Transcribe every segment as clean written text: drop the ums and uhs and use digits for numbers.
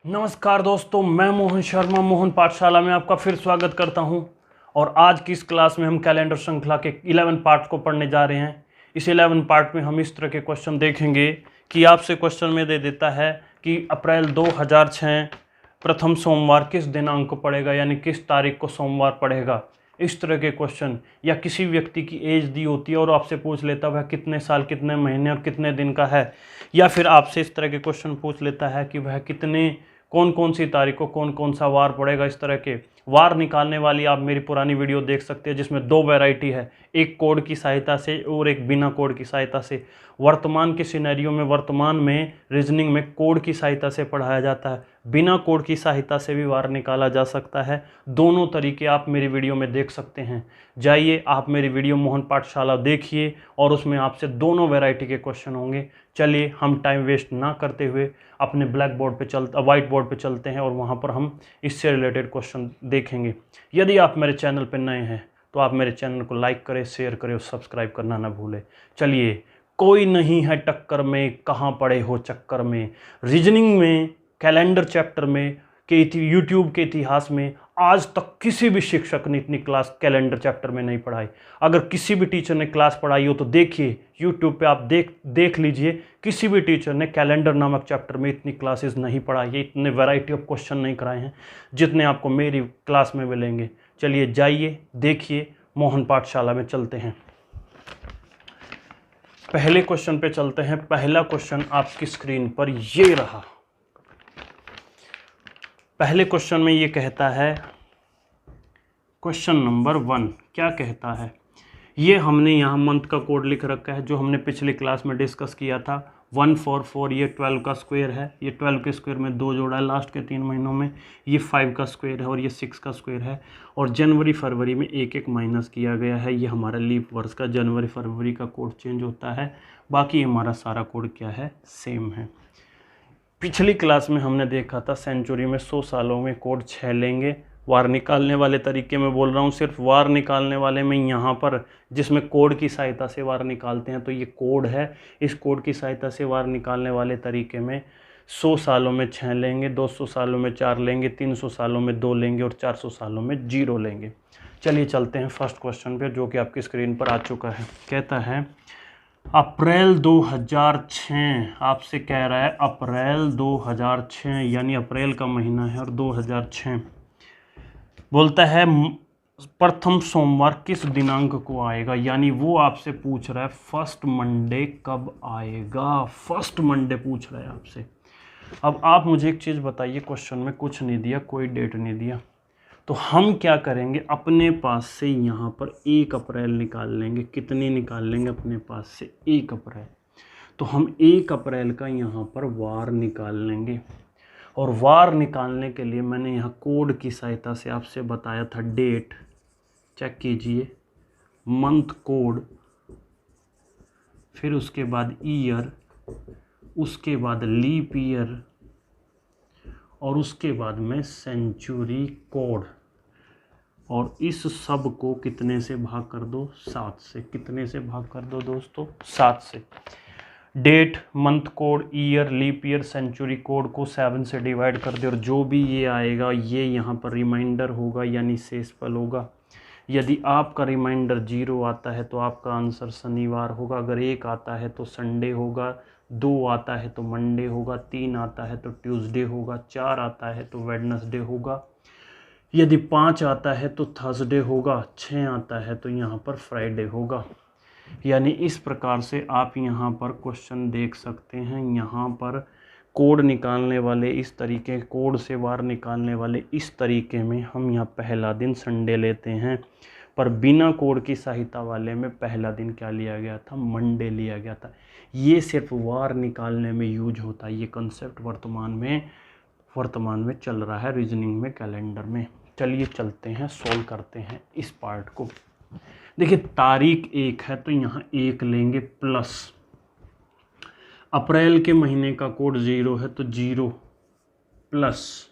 नमस्कार दोस्तों, मैं मोहन शर्मा मोहन पाठशाला में आपका फिर स्वागत करता हूं। और आज की इस क्लास में हम कैलेंडर श्रृंखला के 11 पार्ट को पढ़ने जा रहे हैं। इस 11 पार्ट में हम इस तरह के क्वेश्चन देखेंगे कि आपसे क्वेश्चन में दे देता है कि अप्रैल 2006 प्रथम सोमवार किस दिनांक को पड़ेगा, यानी किस तारीख को सोमवार पड़ेगा। इस तरह के क्वेश्चन, या किसी व्यक्ति की एज दी होती है और आपसे पूछ लेता है वह कितने साल, कितने महीने और कितने दिन का है, या फिर आपसे इस तरह के क्वेश्चन पूछ लेता है कि वह कितने कौन कौन सी तारीख को कौन कौन सा वार पड़ेगा। इस तरह के वार निकालने वाली आप मेरी पुरानी वीडियो देख सकते हैं, जिसमें दो वैरायटी है, एक कोड की सहायता से और एक बिना कोड की सहायता से। वर्तमान के सिनेरियो में, वर्तमान में रीजनिंग में कोड की सहायता से पढ़ाया जाता है, बिना कोड की सहायता से भी वार निकाला जा सकता है। दोनों तरीके आप मेरी वीडियो में देख सकते हैं। जाइए आप मेरी वीडियो मोहन पाठशाला देखिए और उसमें आपसे दोनों वैरायटी के क्वेश्चन होंगे। चलिए हम टाइम वेस्ट ना करते हुए अपने व्हाइट बोर्ड पे चलते हैं और वहाँ पर हम इससे रिलेटेड क्वेश्चन देखेंगे। यदि आप मेरे चैनल पर नए हैं तो आप मेरे चैनल को लाइक करें, शेयर करें और सब्सक्राइब करना ना भूलें। चलिए, कोई नहीं है टक्कर में, कहाँ पड़े हो चक्कर में। रीजनिंग में, कैलेंडर चैप्टर में, यूट्यूब के इतिहास में आज तक किसी भी शिक्षक ने इतनी क्लास कैलेंडर चैप्टर में नहीं पढ़ाई। अगर किसी भी टीचर ने क्लास पढ़ाई हो तो देखिए, यूट्यूब पे आप देख लीजिए, किसी भी टीचर ने कैलेंडर नामक चैप्टर में इतनी क्लासेस नहीं पढ़ाई है, इतने वैरायटी ऑफ क्वेश्चन नहीं कराए हैं जितने आपको मेरी क्लास में मिलेंगे। चलिए जाइए, देखिए, मोहन पाठशाला में चलते हैं। पहले क्वेश्चन पे चलते हैं। पहला क्वेश्चन आपकी स्क्रीन पर ये रहा। पहले क्वेश्चन में ये कहता है, क्वेश्चन नंबर 1 क्या कहता है, ये हमने यहाँ मंथ का कोड लिख रखा है जो हमने पिछली क्लास में डिस्कस किया था। 144, ये 12 का स्क्वायर है, ये 12 के स्क्वायर में 2 जोड़ा है लास्ट के 3 महीनों में, ये 5 का स्क्वायर है और ये 6 का स्क्वायर है। और जनवरी फरवरी में एक एक माइनस किया गया है। ये हमारा लीप वर्ष का जनवरी फरवरी का कोड चेंज होता है, बाकी हमारा सारा कोड क्या है, सेम है। पिछली क्लास में हमने देखा था सेंचुरी में 100 सालों में कोड 6 लेंगे। वार निकालने वाले तरीके में बोल रहा हूँ, सिर्फ वार निकालने वाले में यहाँ पर जिसमें कोड की सहायता से वार निकालते हैं, तो ये कोड है। इस कोड की सहायता से वार निकालने वाले तरीके में 100 सालों में 6 लेंगे, 200 सालों में 4 लेंगे, 300 सालों में 2 लेंगे और 400 सालों में 0 लेंगे। चलिए चलते हैं फर्स्ट क्वेश्चन पर, जो कि आपकी स्क्रीन पर आ चुका है। कहता है अप्रैल 2006, आपसे कह रहा है अप्रैल 2006, यानी अप्रैल का महीना है और 2006 बोलता है प्रथम सोमवार किस दिनांक को आएगा, यानी वो आपसे पूछ रहा है फर्स्ट मंडे कब आएगा। फर्स्ट मंडे पूछ रहा है आपसे। अब आप मुझे एक चीज़ बताइए, क्वेश्चन में कुछ नहीं दिया, कोई डेट नहीं दिया, तो हम क्या करेंगे, अपने पास से यहाँ पर 1 अप्रैल निकाल लेंगे। कितनी निकाल लेंगे अपने पास से? 1 अप्रैल। तो हम 1 अप्रैल का यहाँ पर वार निकाल लेंगे। और वार निकालने के लिए मैंने यहाँ कोड की सहायता से आपसे बताया था डेट, चेक कीजिए, मंथ कोड, फिर उसके बाद ईयर, उसके बाद लीप ईयर और उसके बाद में सेंचुरी कोड। और इस सब को कितने से भाग कर दो? 7 से। कितने से भाग कर दो दोस्तों? 7 से। Date, month code, year, leap year, century code को 7 से डिवाइड कर दे और जो भी ये आएगा ये यहाँ पर रिमाइंडर होगा, यानी शेषफल होगा। यदि आपका रिमाइंडर 0 आता है तो आपका आंसर शनिवार होगा। अगर 1 आता है तो संडे होगा, 2 आता है तो मंडे होगा, 3 आता है तो ट्यूसडे होगा, 4 आता है तो वेडनेसडे होगा, यदि 5 आता है तो थर्सडे होगा, 6 आता है तो यहाँ पर फ्राइडे होगा। यानी इस प्रकार से आप यहाँ पर क्वेश्चन देख सकते हैं। यहाँ पर कोड निकालने वाले इस तरीके, कोड से वार निकालने वाले इस तरीके में हम यहाँ पहला दिन संडे लेते हैं, पर बिना कोड की सहायता वाले में पहला दिन क्या लिया गया था? मंडे लिया गया था। ये सिर्फ वार निकालने में यूज होता है। ये कंसेप्ट वर्तमान में चल रहा है रीजनिंग में, कैलेंडर में। चलिए चलते हैं, सोल्व करते हैं इस पार्ट को। देखिए तारीख 1 है तो यहाँ 1 लेंगे, प्लस अप्रैल के महीने का कोड 0 है तो 0, प्लस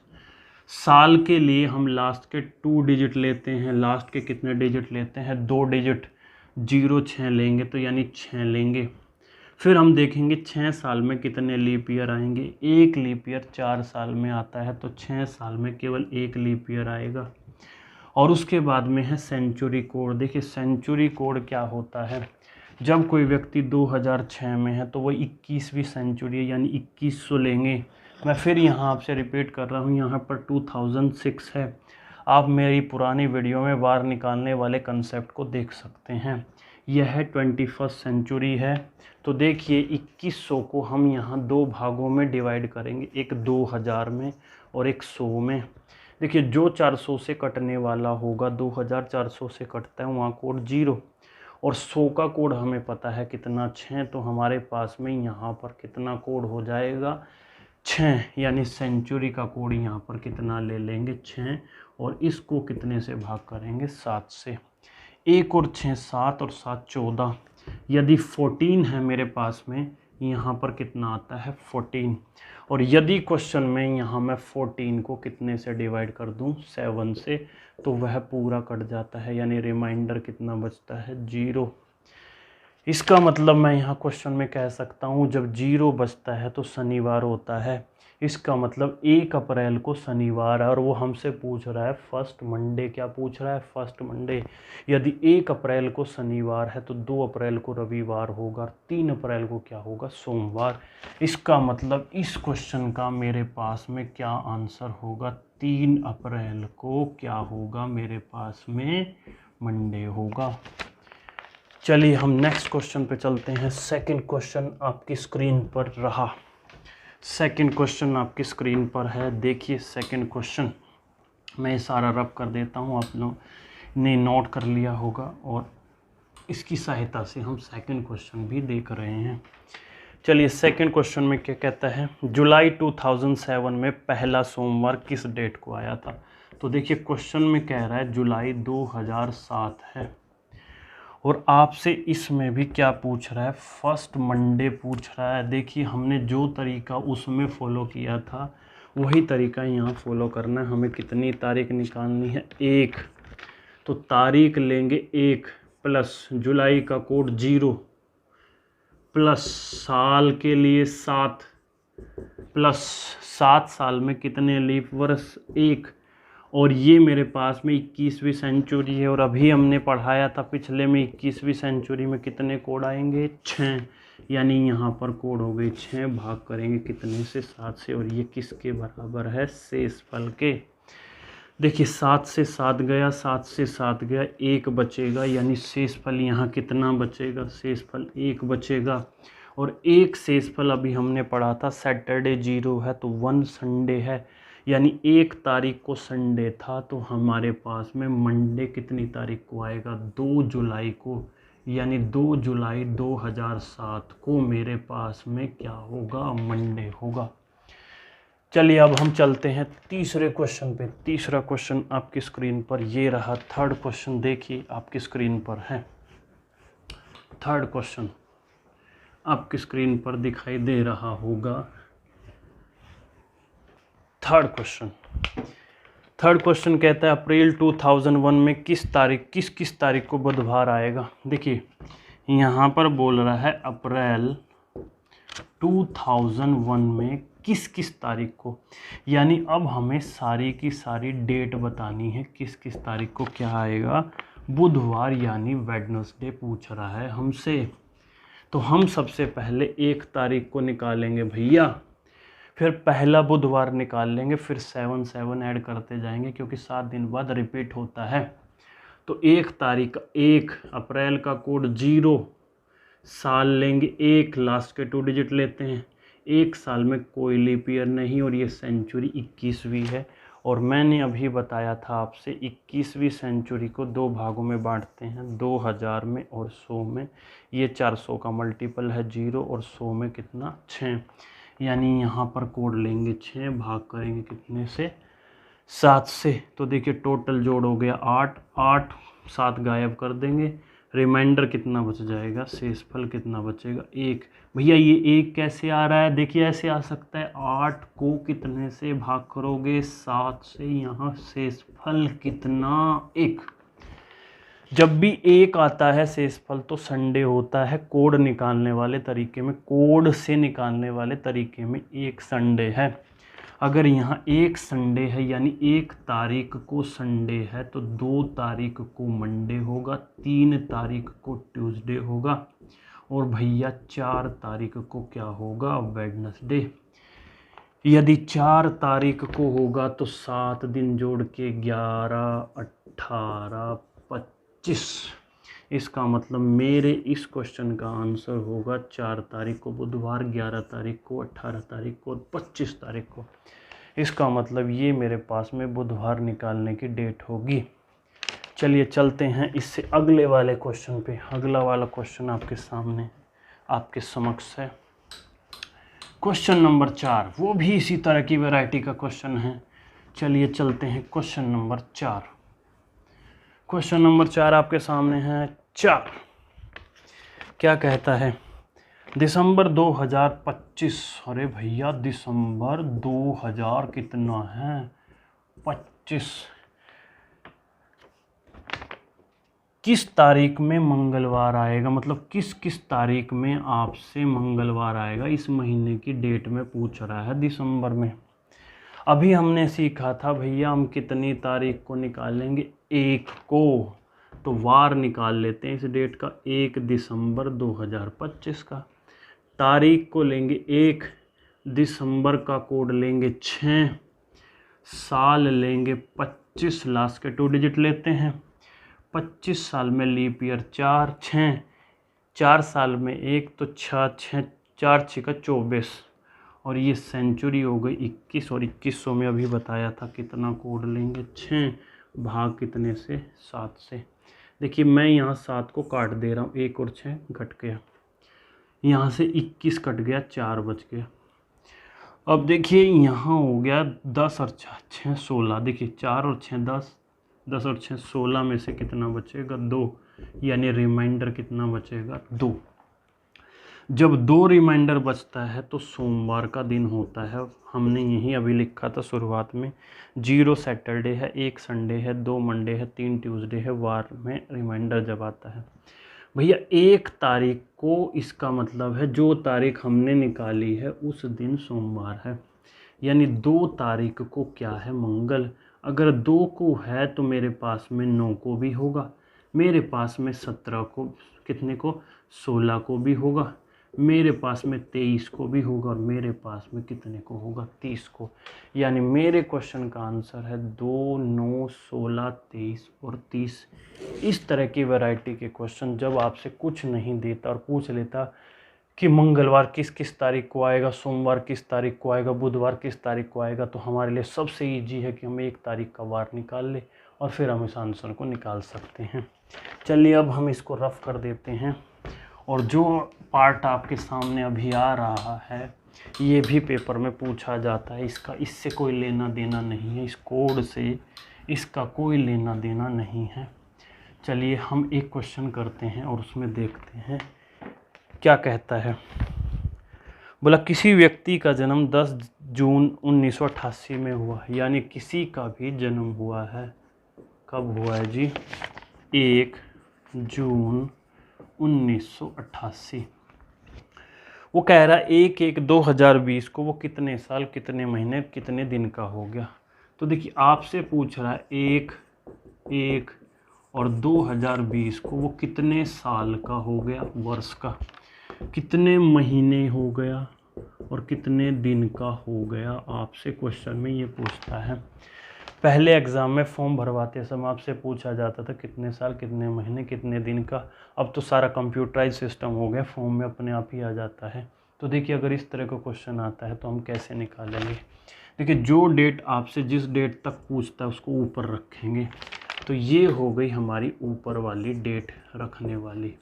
साल के लिए हम लास्ट के 2 डिजिट लेते हैं। लास्ट के कितने डिजिट लेते हैं? 2 डिजिट, 0 6 लेंगे तो यानी 6 लेंगे। फिर हम देखेंगे 6 साल में कितने लीप ईयर आएंगे। एक लीप ईयर 4 साल में आता है, तो 6 साल में केवल एक लीप ईयर आएगा। और उसके बाद में है सेंचुरी कोड। देखिए सेंचुरी कोड क्या होता है, जब कोई व्यक्ति 2006 में है तो वो 21वीं सेंचुरी है, यानी 2100 लेंगे। मैं फिर यहाँ आपसे रिपीट कर रहा हूँ, यहाँ पर 2006 है। आप मेरी पुरानी वीडियो में बार निकालने वाले कंसेप्ट को देख सकते हैं। यह 21st सेंचुरी है। तो देखिए 2100 को हम यहाँ दो भागों में डिवाइड करेंगे, एक 2000 में और एक 100 में। देखिए जो 400 से कटने वाला होगा, 2400 से कटता है, वहाँ कोड 0। और 100 का कोड हमें पता है कितना, 6। तो हमारे पास में यहाँ पर कितना कोड हो जाएगा, 6। यानी सेंचुरी का कोड यहाँ पर कितना ले लेंगे, 6। और इसको कितने से भाग करेंगे, 7 से। 1 और 6 7 और 7 14। यदि 14 है मेरे पास में, यहाँ पर कितना आता है 14। और यदि क्वेश्चन में यहाँ मैं 14 को कितने से डिवाइड कर दूँ, 7 से, तो वह पूरा कट जाता है, यानी रिमाइंडर कितना बचता है, 0। इसका मतलब मैं यहाँ क्वेश्चन में कह सकता हूँ जब 0 बचता है तो शनिवार होता है। इसका मतलब 1 अप्रैल को शनिवार है, और वो हमसे पूछ रहा है फर्स्ट मंडे। क्या पूछ रहा है, फर्स्ट मंडे। यदि 1 अप्रैल को शनिवार है तो 2 अप्रैल को रविवार होगा, 3 अप्रैल को क्या होगा, सोमवार। इसका मतलब इस क्वेश्चन का मेरे पास में क्या आंसर होगा, 3 अप्रैल को क्या होगा मेरे पास में, मंडे होगा। चलिए हम नेक्स्ट क्वेश्चन पे चलते हैं। सेकंड क्वेश्चन आपकी स्क्रीन पर रहा। सेकंड क्वेश्चन आपकी स्क्रीन पर है। देखिए सेकंड क्वेश्चन मैं सारा रब कर देता हूँ, आप लोग ने नोट कर लिया होगा, और इसकी सहायता से हम सेकंड क्वेश्चन भी देख रहे हैं। चलिए सेकंड क्वेश्चन में क्या कहता है, जुलाई 2007 में पहला सोमवार किस डेट को आया था। तो देखिए क्वेश्चन में कह रहा है जुलाई 2007 है, और आपसे इसमें भी क्या पूछ रहा है, फर्स्ट मंडे पूछ रहा है। देखिए हमने जो तरीका उसमें फॉलो किया था वही तरीका यहाँ फॉलो करना है। हमें कितनी तारीख निकालनी है, 1। तो तारीख लेंगे 1 प्लस जुलाई का कोड 0 प्लस साल के लिए 7 प्लस 7 साल में कितने लीप वर्ष, 1। और ये मेरे पास में 21वीं सेंचुरी है, और अभी हमने पढ़ाया था पिछले में 21वीं सेंचुरी में कितने कोड आएंगे, 6। यानी यहाँ पर कोड हो गए 6, भाग करेंगे कितने से, 7 से। और ये किसके बराबर है, शेषफल के। देखिए 7 से 7 गया, 7 से 7 गया, 1 बचेगा, यानी शेषफल यहाँ कितना बचेगा, शेषफल 1 बचेगा। और एक शेषफल अभी हमने पढ़ा था, सैटरडे 0 है तो 1 संडे है, यानी 1 तारीख को संडे था, तो हमारे पास में मंडे कितनी तारीख को आएगा, 2 जुलाई को। यानी 2 जुलाई 2007 को मेरे पास में क्या होगा, मंडे होगा। चलिए अब हम चलते हैं तीसरे क्वेश्चन पे। तीसरा क्वेश्चन आपकी स्क्रीन पर ये रहा। थर्ड क्वेश्चन देखिए आपकी स्क्रीन पर है। थर्ड क्वेश्चन आपकी स्क्रीन पर दिखाई दे रहा होगा। थर्ड क्वेश्चन कहता है अप्रैल 2001 में किस तारीख को बुधवार आएगा। देखिए यहाँ पर बोल रहा है अप्रैल 2001 में किस तारीख को, यानी अब हमें सारी की सारी डेट बतानी है, किस तारीख को क्या आएगा, बुधवार यानी वेडनेसडे पूछ रहा है हमसे। तो हम सबसे पहले 1 तारीख को निकालेंगे भैया, फिर पहला बुधवार निकाल लेंगे, फिर 7 ऐड करते जाएंगे क्योंकि 7 दिन बाद रिपीट होता है। तो 1 तारीख 1 अप्रैल का कोड 0, साल लेंगे 1, लास्ट के 2 डिजिट लेते हैं। 1 साल में कोई लीप ईयर नहीं, और ये सेंचुरी 21वीं है। और मैंने अभी बताया था आपसे 21वीं सेंचुरी को 2 भागों में बांटते हैं, 2000 में और 100 में। ये 400 का मल्टीपल है 0, और 100 में कितना 6, यानी यहाँ पर कोड लेंगे 6, भाग करेंगे कितने से, 7 से। तो देखिए टोटल जोड़ हो गया 8, 7 गायब कर देंगे, रिमाइंडर कितना बच जाएगा, शेषफल कितना बचेगा, 1। भैया ये 1 कैसे आ रहा है, देखिए ऐसे आ सकता है, 8 को कितने से भाग करोगे, 7 से, यहाँ शेषफल कितना, 1। जब भी एक आता है शेषफल तो संडे होता है। कोड निकालने वाले तरीके में, कोड से निकालने वाले तरीके में एक संडे है। अगर यहाँ एक संडे है यानी 1 तारीख को संडे है तो 2 तारीख को मंडे होगा, 3 तारीख को ट्यूसडे होगा और भैया 4 तारीख को क्या होगा, वेडनेसडे। यदि 4 तारीख को होगा तो 7 दिन जोड़ के 11, 18, 25। इसका मतलब मेरे इस क्वेश्चन का आंसर होगा 4 तारीख को बुधवार, 11 तारीख को, 18 तारीख को और 25 तारीख को। इसका मतलब ये मेरे पास में बुधवार निकालने की डेट होगी। चलिए चलते हैं इससे अगले वाले क्वेश्चन पे। अगला वाला क्वेश्चन आपके सामने, आपके समक्ष है। क्वेश्चन नंबर 4, वो भी इसी तरह की वैरायटी का क्वेश्चन है। चलिए चलते हैं क्वेश्चन नंबर 4। क्वेश्चन नंबर 4 आपके सामने है। 4 क्या कहता है, दिसंबर 2025। अरे भैया दिसंबर 2000 कितना है, 25। किस तारीख में मंगलवार आएगा, मतलब किस किस तारीख में आपसे मंगलवार आएगा, इस महीने की डेट में पूछ रहा है दिसंबर में। अभी हमने सीखा था भैया हम कितनी तारीख को निकालेंगे, 1 को, तो वार निकाल लेते हैं इस डेट का, 1 दिसंबर 2025 का। तारीख को लेंगे 1 दिसंबर का, कोड लेंगे 6, साल लेंगे 25, लास्ट के 2 डिजिट लेते हैं। 25 साल में लीप ईयर 4, 6, 4 साल में 1 तो 6, 4 6 का 24 और ये सेंचुरी हो गई 21। और 2100 में अभी बताया था कितना कोड लेंगे, 6 भाग कितने से, 7 से। देखिए मैं यहाँ 7 को काट दे रहा हूँ, 1 और 6 घट गया, यहाँ से 21 कट गया, 4 बच गया। अब देखिए यहाँ हो गया 10 और 6 16। देखिए 4 और 6 10, 10 और 6 16 में से कितना बचेगा, 2, यानी रिमाइंडर कितना बचेगा, 2। जब 2 रिमाइंडर बचता है तो सोमवार का दिन होता है। हमने यही अभी लिखा था शुरुआत में, 0 सैटरडे है, 1 संडे है, 2 मंडे है, 3 ट्यूसडे है, वार में रिमाइंडर जब आता है भैया 1 तारीख को, इसका मतलब है जो तारीख हमने निकाली है उस दिन सोमवार है, यानी 2 तारीख को क्या है, मंगल। अगर 2 को है तो मेरे पास में 9 को भी होगा, मेरे पास में 17 को, कितने को, 16 को भी होगा, मेरे पास में 23 को भी होगा और मेरे पास में कितने को होगा, 30 को। यानी मेरे क्वेश्चन का आंसर है 2, 9, 16, 23 और 30। इस तरह की वैरायटी के क्वेश्चन जब आपसे कुछ नहीं देता और पूछ लेता कि मंगलवार किस किस तारीख को आएगा, सोमवार किस तारीख को आएगा, बुधवार किस तारीख को आएगा, तो हमारे लिए सबसे ईजी है कि हम 1 तारीख का वार निकाल ले और फिर हम इस आंसर को निकाल सकते हैं। चलिए अब हम इसको रफ कर देते हैं। और जो पार्ट आपके सामने अभी आ रहा है ये भी पेपर में पूछा जाता है, इससे कोई लेना देना नहीं है, इस कोड से इसका कोई लेना देना नहीं है। चलिए हम एक क्वेश्चन करते हैं और उसमें देखते हैं क्या कहता है। बोला किसी व्यक्ति का जन्म 10 जून 1988 में हुआ, यानी किसी का भी जन्म हुआ है, कब हुआ है जी, 1 जून 1988। वो कह रहा है 1/1/2020 को वो कितने साल, कितने महीने, कितने दिन का हो गया। तो देखिए आपसे पूछ रहा है 1/1 और 2020 को वो कितने साल का हो गया, वर्ष का, कितने महीने हो गया और कितने दिन का हो गया। आपसे क्वेश्चन में ये पूछता है। पहले एग्ज़ाम में फॉर्म भरवाते समय आपसे पूछा जाता था कितने साल, कितने महीने, कितने दिन का। अब तो सारा कंप्यूटराइज सिस्टम हो गया, फॉर्म में अपने आप ही आ जाता है। तो देखिए अगर इस तरह का क्वेश्चन आता है तो हम कैसे निकालेंगे। देखिए जो डेट आपसे जिस डेट तक पूछता है उसको ऊपर रखेंगे, तो ये हो गई हमारी ऊपर वाली डेट रखने वाली,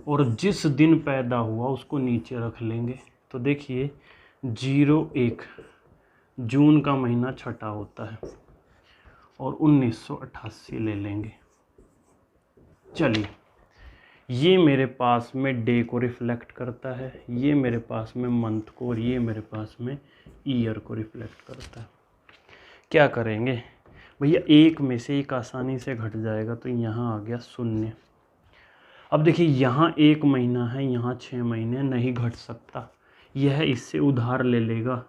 और जिस दिन पैदा हुआ उसको नीचे रख लेंगे। तो देखिए 01 जून का महीना छठा होता है और 1988 ले लेंगे। चलिए ये मेरे पास में डे को रिफ्लेक्ट करता है, ये मेरे पास में मंथ को, और ये मेरे पास में ईयर को रिफ्लेक्ट करता है। क्या करेंगे भैया 1 में से 1 आसानी से घट जाएगा, तो यहाँ आ गया 0। अब देखिए यहाँ 1 महीना है, यहाँ 6 महीने, नहीं घट सकता। यह इससे उधार ले लेगा।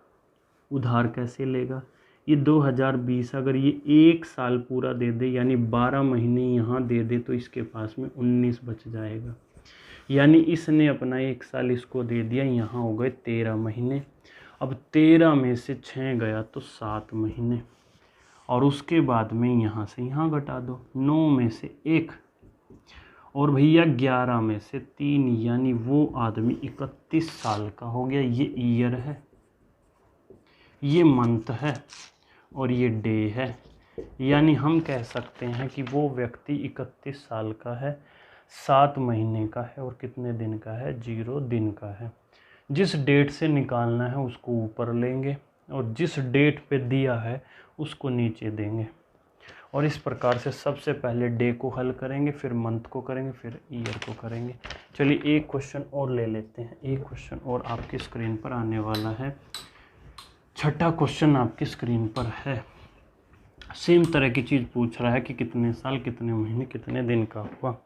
उधार कैसे लेगा? ये 2020 अगर ये 1 साल पूरा दे दे, यानी 12 महीने यहाँ दे दे, तो इसके पास में 19 बच जाएगा। यानी इसने अपना 1 साल इसको दे दिया, यहाँ हो गए 13 महीने। अब 13 में से 6 गया तो 7 महीने, और उसके बाद में यहाँ से यहाँ घटा दो, 9 में से 1, और भैया 11 में से 3, यानी वो आदमी 31 साल का हो गया। ये ईयर है, ये मंथ है, और ये डे है। यानी हम कह सकते हैं कि वो व्यक्ति 31 साल का है, 7 महीने का है, और कितने दिन का है? 0 दिन का है। जिस डेट से निकालना है उसको ऊपर लेंगे, और जिस डेट पे दिया है उसको नीचे देंगे। और इस प्रकार से सबसे पहले डे को हल करेंगे, फिर मंथ को करेंगे, फिर ईयर को करेंगे। चलिए एक क्वेश्चन और ले लेते हैं। एक क्वेश्चन और आपकी स्क्रीन पर आने वाला है। छठा क्वेश्चन आपकी स्क्रीन पर है। सेम तरह की चीज़ पूछ रहा है कि कितने साल, कितने महीने, कितने दिन का हुआ।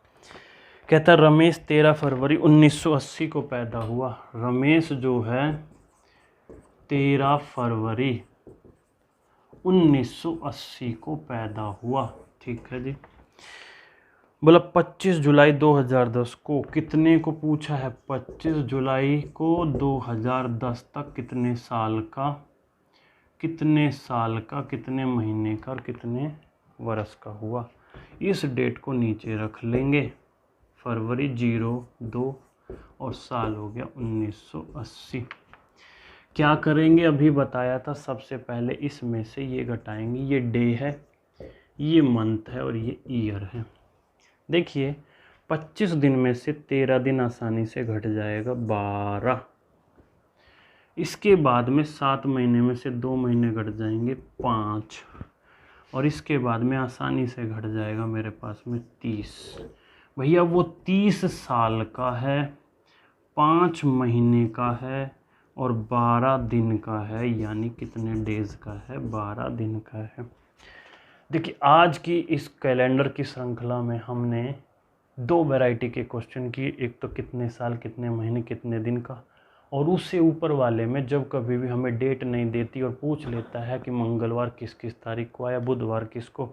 कहता है रमेश 13 फरवरी 1980 को पैदा हुआ। रमेश जो है 13 फरवरी 1980 को पैदा हुआ। ठीक है जी। बोला 25 जुलाई 2010 को, कितने को पूछा है? 25 जुलाई को 2010 तक कितने साल का, कितने साल का, कितने महीने का, और कितने वर्ष का हुआ। इस डेट को नीचे रख लेंगे। फरवरी 02 और साल हो गया 1980। क्या करेंगे? अभी बताया था, सबसे पहले इसमें से ये घटाएंगे। ये डे है, ये मंथ है, और ये ईयर है। देखिए 25 दिन में से 13 दिन आसानी से घट जाएगा, 12। इसके बाद में 7 महीने में से 2 महीने घट जाएंगे, 5। और इसके बाद में आसानी से घट जाएगा मेरे पास में 30। भैया वो 30 साल का है, 5 महीने का है, और 12 दिन का है। यानी कितने डेज का है? 12 दिन का है। देखिए आज की इस कैलेंडर की श्रृंखला में हमने 2 वैरायटी के क्वेश्चन किए। एक तो कितने साल, कितने महीने, कितने दिन का, और उससे ऊपर वाले में जब कभी भी हमें डेट नहीं देती और पूछ लेता है कि मंगलवार किस किस तारीख को आया, बुधवार किसको,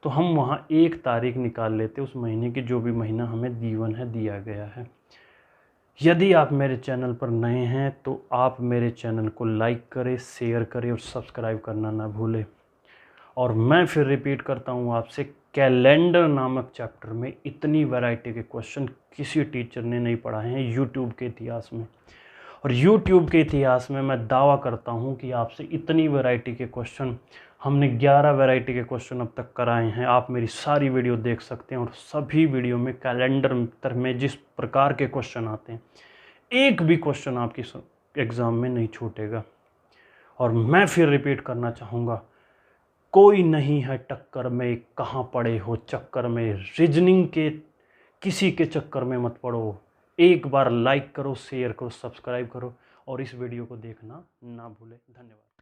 तो हम वहाँ 1 तारीख निकाल लेते उस महीने की, जो भी महीना हमें दीवन है, दिया गया है। यदि आप मेरे चैनल पर नए हैं तो आप मेरे चैनल को लाइक करें, शेयर करें, और सब्सक्राइब करना ना भूलें। और मैं फिर रिपीट करता हूँ आपसे, कैलेंडर नामक चैप्टर में इतनी वैरायटी के क्वेश्चन किसी टीचर ने नहीं पढ़ाए हैं यूट्यूब के इतिहास में। और यूट्यूब के इतिहास में मैं दावा करता हूँ कि आपसे इतनी वैरायटी के क्वेश्चन, हमने 11 वैरायटी के क्वेश्चन अब तक कराए हैं। आप मेरी सारी वीडियो देख सकते हैं, और सभी वीडियो में कैलेंडर में जिस प्रकार के क्वेश्चन आते हैं, एक भी क्वेश्चन आपकी एग्ज़ाम में नहीं छूटेगा। और मैं फिर रिपीट करना चाहूँगा, कोई नहीं है टक्कर में, कहाँ पड़े हो चक्कर में। रीजनिंग के किसी के चक्कर में मत पड़ो। एक बार लाइक करो, शेयर करो, सब्सक्राइब करो, और इस वीडियो को देखना ना भूलें। धन्यवाद।